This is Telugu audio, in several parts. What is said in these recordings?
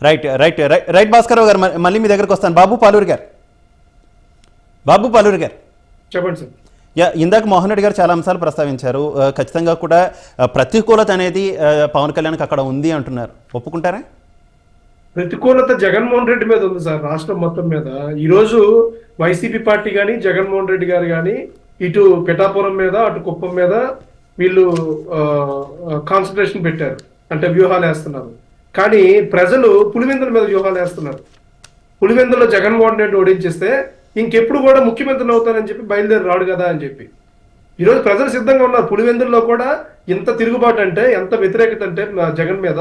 Right right right right Bhaskararao గారు, మళ్ళీ మీ దగ్గరకు వస్తాను. బాబు పాలూరు గారు చెప్పండి సార్. ఇందాక మోహన్ రెడ్డి గారు చాలా అంశాలు ప్రస్తావించారు. ఖచ్చితంగా కూడా ప్రతికూలత అనేది పవన్ కళ్యాణ్కి అక్కడ ఉంది అంటున్నారు, ఒప్పుకుంటారా? ప్రతికూలత జగన్మోహన్ రెడ్డి మీద ఉంది సార్, రాష్ట్రం మొత్తం మీద. ఈరోజు వైసీపీ పార్టీ కానీ జగన్మోహన్ రెడ్డి గారు కానీ ఇటు పిఠాపురం మీద అటు కుప్పం మీద వీళ్ళు కాన్సన్ట్రేషన్ పెట్టారు, అంటే వ్యూహాలు వేస్తున్నారు. కానీ ప్రజలు పులివెందుల మీద వ్యూహాలు వేస్తున్నారు. పులివెందులో జగన్మోహన్ రెడ్డి ఓడించేస్తే ఇంకెప్పుడు కూడా ముఖ్యమంత్రిని అవుతానని చెప్పి బయలుదేరి రాడు కదా అని చెప్పి ఈరోజు ప్రజలు సిద్ధంగా ఉన్నారు. పులివెందుల్లో కూడా ఎంత తిరుగుబాటు అంటే, ఎంత వ్యతిరేకత అంటే జగన్ మీద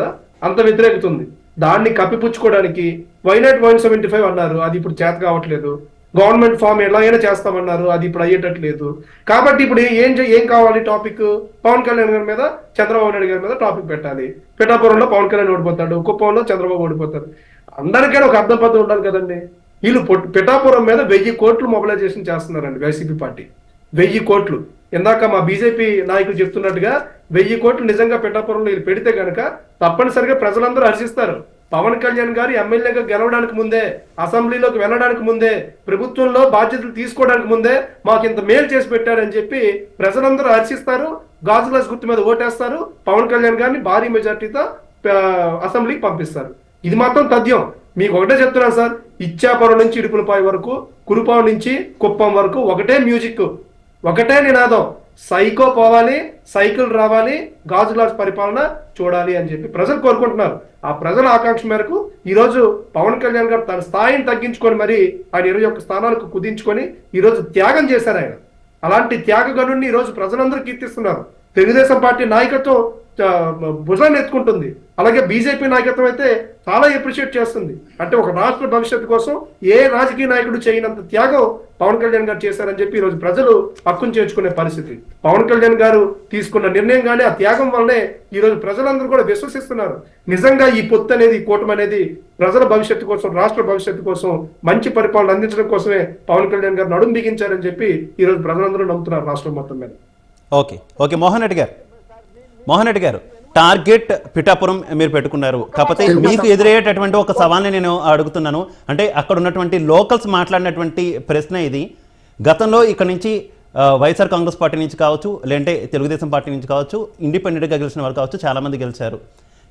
అంత వ్యతిరేకత ఉంది. దాన్ని కప్పిపుచ్చుకోవడానికి వైనాట్ 175 అన్నారు, అది ఇప్పుడు చేత కావట్లేదు. గవర్నమెంట్ ఫామ్ ఎలాగైనా చేస్తామన్నారు, అది ఇప్పుడు అయ్యేటట్లేదు. కాబట్టి ఇప్పుడు ఏం కావాలి టాపిక్? పవన్ కళ్యాణ్ గారి మీద చంద్రబాబు నాయుడు గారి మీద టాపిక్ పెట్టాలి. పిఠాపురంలో పవన్ కళ్యాణ్ ఓడిపోతాడు, కుప్పంలో చంద్రబాబు ఓడిపోతారు. అందరికైనా ఒక అర్థం పద్ధతి ఉండాలి కదండి. వీళ్ళు పిఠాపురం మీద 1000 కోట్లు మొబిలైజేషన్ చేస్తున్నారండి వైసీపీ పార్టీ. 1000 కోట్లు. ఇందాక మా బీజేపీ నాయకులు చెప్తున్నట్టుగా 1000 కోట్లు నిజంగా పిఠాపురంలో వీళ్ళు పెడితే కనుక తప్పనిసరిగా ప్రజలందరూ హర్షిస్తారు. పవన్ కళ్యాణ్ గారు ఎమ్మెల్యేగా గెలవడానికి ముందే, అసెంబ్లీలోకి వెళ్ళడానికి ముందే, ప్రభుత్వంలో బాధ్యతలు తీసుకోవడానికి ముందే మాకు ఇంత మేలు చేసి పెట్టారని చెప్పి ప్రజలందరూ హర్షిస్తారు. గాజు గ్లాస్ గుర్తు మీద ఓటేస్తారు. పవన్ కళ్యాణ్ గారిని భారీ మెజార్టీతో అసెంబ్లీకి పంపిస్తారు. ఇది మాత్రం తథ్యం. మీకు ఒకటే చెప్తున్నాను సార్, ఇచ్చాపురం నుంచి ఇడుపులపాయ వరకు, కురుపాం నుంచి కుప్పం వరకు ఒకటే మ్యూజిక్, ఒకటే నినాదం. సైకో పోవాలి, సైకిల్ రావాలి, గాజు గ్లాస్ పరిపాలన చూడాలి అని చెప్పి ప్రజలు కోరుకుంటున్నారు. ఆ ప్రజల ఆకాంక్ష మేరకు ఈరోజు పవన్ కళ్యాణ్ గారు తన స్థాయిని తగ్గించుకొని మరి ఆయన 21 స్థానాలకు కుదించుకొని ఈరోజు త్యాగం చేశారు ఆయన. అలాంటి త్యాగగనుడిని ఈరోజు ప్రజలందరూ కీర్తిస్తున్నారు. తెలుగుదేశం పార్టీ నాయకత్వం భుజాన్ని ఎత్తుకుంటుంది. అలాగే బీజేపీ నాయకత్వం అయితే చాలా అప్రిషియేట్ చేస్తుంది. అంటే ఒక రాష్ట్ర భవిష్యత్తు కోసం ఏ రాజకీయ నాయకుడు చేయనంత త్యాగం పవన్ కళ్యాణ్ గారు చేశారని చెప్పి ఈరోజు ప్రజలు హక్కును చేర్చుకునే పరిస్థితి. పవన్ కళ్యాణ్ గారు తీసుకున్న నిర్ణయం కానీ ఆ త్యాగం వల్లనే ఈరోజు ప్రజలందరూ కూడా విశ్వసిస్తున్నారు. నిజంగా ఈ పొత్తు అనేది, ఈ కూటమి అనేది ప్రజల భవిష్యత్తు కోసం, రాష్ట్ర భవిష్యత్తు కోసం, మంచి పరిపాలన అందించడం కోసమే పవన్ కళ్యాణ్ గారు నడుం బిగించారని చెప్పి ఈరోజు ప్రజలందరూ నమ్ముతున్నారు రాష్ట్రం మొత్తం మీద. ఓకే మోహన్ రెడ్డి గారు టార్గెట్ పిఠాపురం మీరు పెట్టుకున్నారు. కాకపోతే మీకు ఎదురయ్యేటటువంటి ఒక సవాల్ని నేను అడుగుతున్నాను. అంటే అక్కడ ఉన్నటువంటి లోకల్స్ మాట్లాడినటువంటి ప్రశ్న ఇది. గతంలో ఇక్కడ నుంచి వైఎస్ఆర్ కాంగ్రెస్ పార్టీ నుంచి కావచ్చు, లేదంటే తెలుగుదేశం పార్టీ నుంచి కావచ్చు, ఇండిపెండెంట్గా గెలిచిన వారు కావచ్చు, చాలామంది గెలిచారు.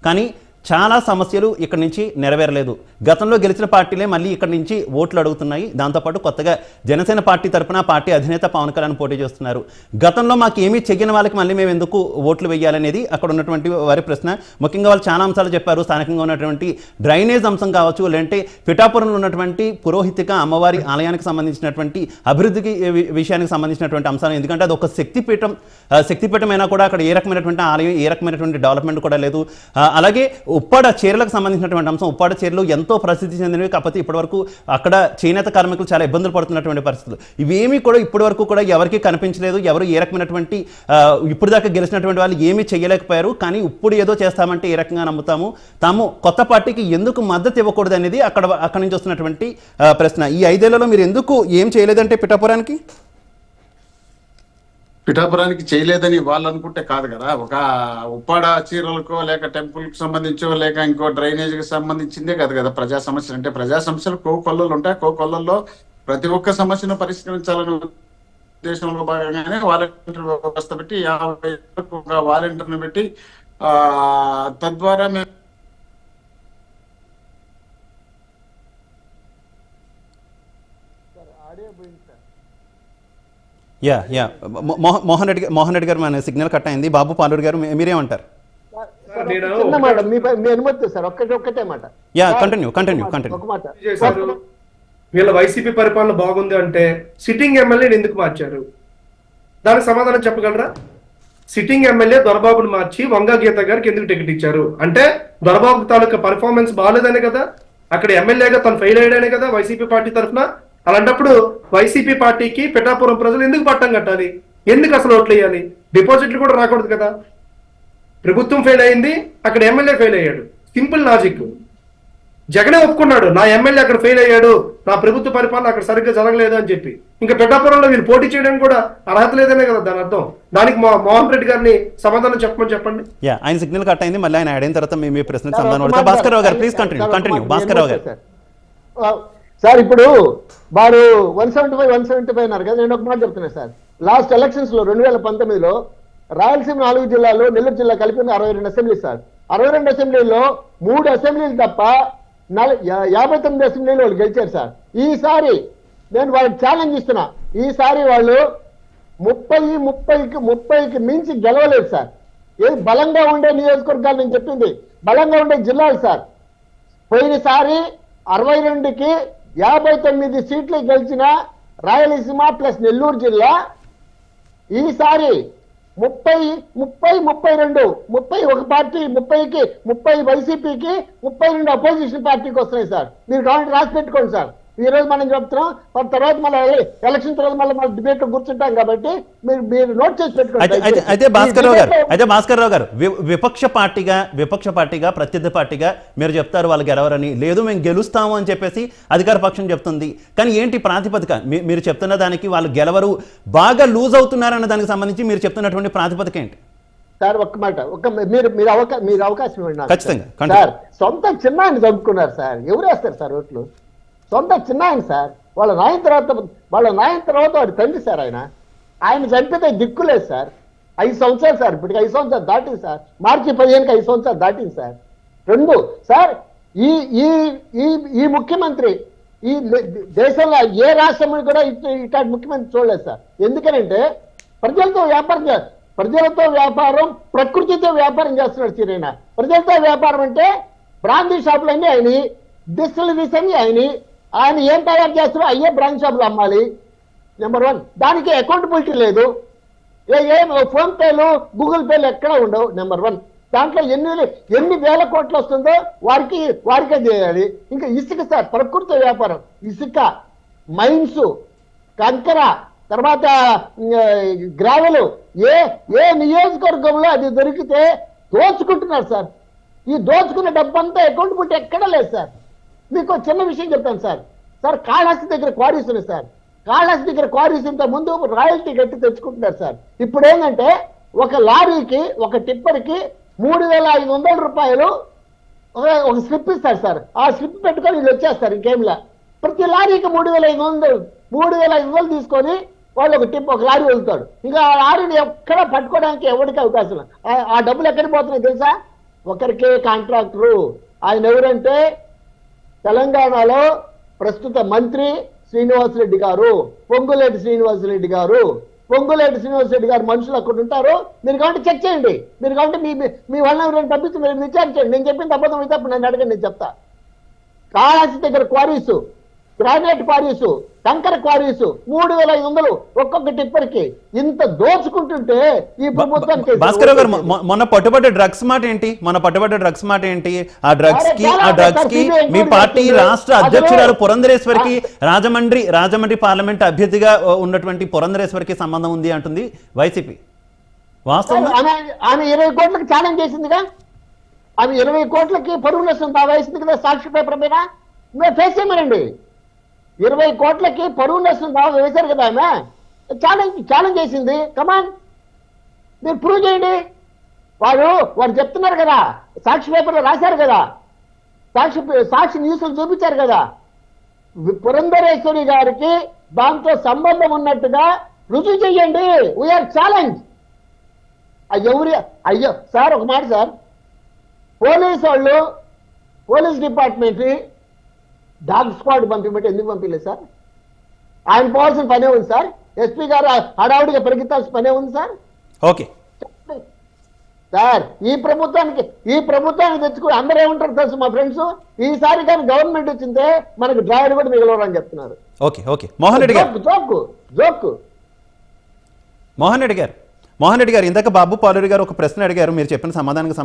కానీ చాలా సమస్యలు ఇక్కడ నుంచి నెరవేరలేదు. గతంలో గెలిచిన పార్టీలే మళ్ళీ ఇక్కడ నుంచి ఓట్లు అడుగుతున్నాయి. దాంతోపాటు కొత్తగా జనసేన పార్టీ తరఫున పార్టీ అధినేత పవన్ కళ్యాణ్ పోటీ చేస్తున్నారు. గతంలో మాకు ఏమీ చెయ్యని వాళ్ళకి మళ్ళీ మేము ఎందుకు ఓట్లు వేయాలనేది అక్కడ ఉన్నటువంటి వారి ప్రశ్న. ముఖ్యంగా వాళ్ళు చాలా అంశాలు చెప్పారు. స్థానికంగా ఉన్నటువంటి డ్రైనేజ్ అంశం కావచ్చు, లేదంటే పిఠాపురంలో ఉన్నటువంటి పురోహితిక అమ్మవారి ఆలయానికి సంబంధించినటువంటి అభివృద్ధికి విషయానికి సంబంధించినటువంటి అంశాలు. ఎందుకంటే అది ఒక శక్తిపీఠం అయినా కూడా అక్కడ ఏ రకమైనటువంటి ఆలయం, ఏ రకమైనటువంటి డెవలప్మెంట్ కూడా లేదు. అలాగే ఉప్పాడ చీరలకు సంబంధించినటువంటి అంశం, ఉప్పాడ చీరలు ఎంతో ప్రసిద్ధి చెందినవి. కాకపోతే ఇప్పటివరకు అక్కడ చేనేత కార్మికులు చాలా ఇబ్బందులు పడుతున్నటువంటి పరిస్థితులు. ఇవేమీ కూడా ఇప్పటివరకు కూడా ఎవరికి కనిపించలేదు. ఎవరు ఏ రకమైనటువంటి ఇప్పుడు దాకా గెలిచినటువంటి వాళ్ళు ఏమీ చేయలేకపోయారు. కానీ ఇప్పుడు ఏదో చేస్తామంటే ఏ రకంగా నమ్ముతాము? తాము కొత్త పార్టీకి ఎందుకు మద్దతు ఇవ్వకూడదు అనేది అక్కడి నుంచి వస్తున్నటువంటి ప్రశ్న. ఈ 5 ఏళ్లలో మీరు ఎందుకు ఏం చేయలేదంటే పిఠాపురానికి చేయలేదని వాళ్ళు అనుకుంటే కాదు కదా. ఒక ఉప్పాడ చీరలకో లేక టెంపుల్కి సంబంధించో లేక ఇంకో డ్రైనేజ్కి సంబంధించిందే కాదు కదా ప్రజా సమస్యలు. అంటే ప్రజా సమస్యలు కోకొల్లలు ఉంటాయి. కోకొల్లల్లో ప్రతి ఒక్క సమస్యను పరిష్కరించాలని ఉద్దేశంలో భాగంగానే వాలంటీర్ వ్యవస్థ పెట్టి 50 వాలంటీర్ని పెట్టి తద్వారా మేము మోహన్ రెడ్డి గారు మన సిగ్నల్ కట్ అయింది. బాబు పాలూరు గారు మీరేమంటారు? వీళ్ళ వైసీపీ పరిపాలన బాగుంది అంటే సిట్టింగ్ ఎమ్మెల్యేని ఎందుకు మార్చారు? దానికి సమాధానం చెప్పగలరా? సిట్టింగ్ ఎమ్మెల్యే దొరబాబుని మార్చి వంగా గీత గారికి ఎందుకు టికెట్ ఇచ్చారు అంటే దొరబాబు తాలూకా పర్ఫార్మెన్స్ బాగాలేదనే కదా. అక్కడ ఎమ్మెల్యేగా తను ఫెయిల్ అయ్యాడనే కదా వైసీపీ పార్టీ తరఫున. అలాంటప్పుడు వైసీపీ పార్టీకి పిఠాపురం ప్రజలు ఎందుకు పట్టం కట్టాలి? ఎందుకు అసలు ఓట్లు వేయాలి? డిపాజిట్లు కూడా రాకూడదు కదా. ప్రభుత్వం ఫెయిల్ అయింది, అక్కడ ఎమ్మెల్యే ఫెయిల్ అయ్యాడు. Simple logic. జగనే ఒప్పుకున్నాడు, నా ఎమ్మెల్యే అక్కడ ఫెయిల్ అయ్యాడు, నా ప్రభుత్వ పరిపాలన అక్కడ సరిగ్గా జరగలేదు అని చెప్పి. ఇంకా పిఠాపురంలో వీళ్ళు పోటీ చేయడానికి కూడా అర్హత లేదనే కదా దాని అర్థం. దానికి మోహన్ రెడ్డి గారిని సమాధానం చెప్పండి. ఆయన సిగ్నల్ కట్ అయింది, మళ్ళీ ఆయన యాడ్ అయిన తర్వాత మీ ప్రశ్నకు సమాధానం అడుగుతా. భాస్కర్ రావు గారు ప్లీజ్ కంటిన్యూ. భాస్కర్ రావు గారు సార్, ఇప్పుడు వారు 175 అన్నారు కదా, నేను ఒక మాట చెప్తున్నా సార్. లాస్ట్ ఎలక్షన్స్ లో 2019లో రాయలసీమ 4 జిల్లాలు, నెల్లూరు జిల్లా కలిపి 62 అసెంబ్లీ సార్. 62 అసెంబ్లీలో 3 అసెంబ్లీలు తప్ప 59 అసెంబ్లీలు వాళ్ళు గెలిచారు సార్. ఈసారి నేను వాళ్ళకి ఛాలెంజ్ ఇస్తున్నా, ఈసారి వాళ్ళు 30కి మించి గెలవలేదు సార్. ఏది బలంగా ఉండే నియోజకవర్గాలు నేను చెప్పింది బలంగా ఉండే జిల్లాలు సార్. పోయినసారి 62కి 59 సీట్లు గెలిచిన రాయలసీమ ప్లస్ నెల్లూరు జిల్లా ఈసారి 32 ఒక పార్టీ 30 వైసీపీకి 32 అపోజిషన్ పార్టీకి వస్తున్నాయి సార్. మీరు కావాలంటే రాసి పెట్టుకోండి సార్. ఈ రోజు మనం చెప్తున్నాం, తర్వాత మళ్ళీ ఎలక్షన్ తర్వాత మళ్ళీ డిబేట్ కూర్చుంటాం కాబట్టి మీరు నోట్ చేసి పెట్టుకోండి. అయితే భాస్కర్ రావు గారు విపక్ష పార్టీగా ప్రత్యర్థి పార్టీగా మీరు చెప్తారు వాళ్ళు గెలవరని, లేదు మేము గెలుస్తాము అని చెప్పేసి అధికార పక్షం చెప్తుంది. కానీ ఏంటి ప్రాతిపదిక? మీరు చెప్తున్న దానికి వాళ్ళు గెలవరు, బాగా లూజ్ అవుతున్నారన్న దానికి సంబంధించి మీరు చెప్తున్నటువంటి ప్రాతిపదిక ఏంటి సార్? ఒక్క మాట, మీరు అవకాశం ఇవ్వండి. ఖచ్చితంగా సార్, సొంత చిన్నాయన్ని చంపుకున్నారు సార్. ఎవరు వేస్తారు సార్ ఓట్లు? సొంత చిన్నాయన సార్. వాళ్ళ నాయన తర్వాత వాడి తండ్రి సార్. ఆయన చంపితే దిక్కులేదు సార్. 5 సంవత్సరాలు సార్, ఇప్పటికి 5 సంవత్సరాలు దాటింది సార్. మార్చి 15కి 5 సంవత్సరాలు దాటింది సార్. 2 సార్, ఈ ముఖ్యమంత్రి ఈ దేశంలో ఏ రాష్ట్రంలో కూడా ఇట్లాంటి ముఖ్యమంత్రి చూడలేదు సార్. ఎందుకనంటే ప్రజలతో వ్యాపారం ప్రకృతితో వ్యాపారం చేస్తున్నాడు సీరైన. ప్రజలతో వ్యాపారం అంటే బ్రాందీ షాపులన్నీ ఆయన, డిస్టిలరీస్ అన్ని ఆయన ఏం తయారు చేస్తారో అయ్యే బ్రాండ్ షాపులు అమ్మాలి. నెంబర్ 1. దానికి అకౌంటబిలిటీ లేదు. ఫోన్ పేలు గూగుల్ పేలు ఎక్కడ ఉండవు. నెంబర్ 1. దాంట్లో ఎన్ని వేల కోట్లు వస్తుందో వారికే చేయాలి. ఇంకా ఇసుక సార్, ప్రకృతి వ్యాపారం, ఇసుక, మైన్స్, కంకర, తర్వాత గ్రావెలు, ఏ నియోజకవర్గంలో అది దొరికితే దోచుకుంటున్నారు సార్. ఈ దోచుకున్న డబ్బంతా అకౌంటబిలిటీ ఎక్కడ లేదు సార్. మీకు చిన్న విషయం చెప్తాను సార్. కాళహస్తి దగ్గర క్వారీస్ ఉన్నాయి సార్. కాళహస్తి దగ్గర క్వారీస్ ఇంత ముందు రాయల్టీ కట్టి తెచ్చుకుంటున్నారు సార్. ఇప్పుడు ఏంటంటే ఒక లారీకి, ఒక టిప్పర్కి 3,500 రూపాయలు ఒక స్లిప్ ఇస్తారు సార్. ఆ స్లిప్ పెట్టుకొని వీళ్ళు వచ్చేస్తారు. ఇంకేమిలా ప్రతి లారీకి 3,500 తీసుకొని వాళ్ళు ఒక లారీ వెళ్తాడు. ఇంకా ఆ లారీని ఎక్కడ పట్టుకోవడానికి ఎవరికి అవకాశం లేదు. ఆ డబ్బులు ఎక్కడికి పోతున్నాయి తెలుసా? ఒకరికే కాంట్రాక్టరు. ఆయన ఎవరంటే తెలంగాణలో ప్రస్తుత మంత్రి శ్రీనివాసరెడ్డి గారు, పొంగులేటి శ్రీనివాసరెడ్డి గారు. పొంగులేటి శ్రీనివాసరెడ్డి గారు మనుషులు అక్కడ ఉంటారు. మీరు కాబట్టి చెక్ చేయండి. మీరు కాబట్టి మీ వాళ్ళని ఎవరైనా పంపించి మీరు విచారించండి. నేను చెప్పిన అబద్ధం అయితే అప్పుడు నన్ను అడగండి, నేను చెప్తా. కాళహస్తి దగ్గర క్వారీసు, గ్రానైట్ క్వారీసు, కంకర క్వారీసు 3,500 ఒక్కొక్క టిప్పర్కి. ఇంత దోచుకుంటుంటే ఈ ప్రభుత్వానికి. భాస్కర్ గారు, మొన్న పట్టుబడ్డ డ్రగ్స్ మాట ఏంటి? ఆ డ్రగ్స్ కి మీ పార్టీ రాష్ట్ర అధ్యక్షురాలు పురంధరేశ్వరికి, రాజమండ్రి పార్లమెంట్ అభ్యర్థిగా ఉన్నటువంటి పురంధరేశ్వరికి సంబంధం ఉంది అంటుంది వైసీపీ. వాస్తవం? ఆమె 20 కోట్లకి ఛాలెంజ్ చేసిందిగా. ఆమె 20 కోట్లకి పరువు నష్టం దావా వేసింది కదా సాక్షి పేపర్ మీద. మేము ఫేస్ చేయమనండి. 20 కోట్లకి పరువు నష్టం దావా వేశారు కదా ఆమె. ఛాలెంజ్ చేసింది. కమాన్, మీరు ప్రూవ్ చేయండి. వారు చెప్తున్నారు కదా, సాక్షి పేపర్లో రాశారు కదా, సాక్షి న్యూస్లో చూపించారు కదా. పురంధరేశ్వరి గారికి దాంతో సంబంధం ఉన్నట్టుగా రుజువు చెయ్యండి. We are challenge. అయ్యో సార్, ఒక మాట sir, police department dog squad పంపిమంటే ఎందుకు పంపించలేదు సార్? ఆయన పోవాల్సిన పనే ఉంది సార్. ఎస్పీ గారు హడావుడిగా పరిగెత్తాల్సిన పనే ఉంది సార్. ఓకే సార్, ఈ ప్రభుత్వానికి తెచ్చుకుని అందరూ ఏమంటారు తెలుసు మా ఫ్రెండ్స్, ఈసారి కానీ గవర్నమెంట్ వచ్చిందే మనకు డ్రైవర్ కూడా మిగలవరు అని చెప్తున్నారు. ఓకే మోహన్ రెడ్డి గారు, జోక్ మోహన్ రెడ్డి గారు ఇందాక బాబు పాలూరి గారు ఒక ప్రశ్న అడిగారు, మీరు చెప్పిన సమాధానానికి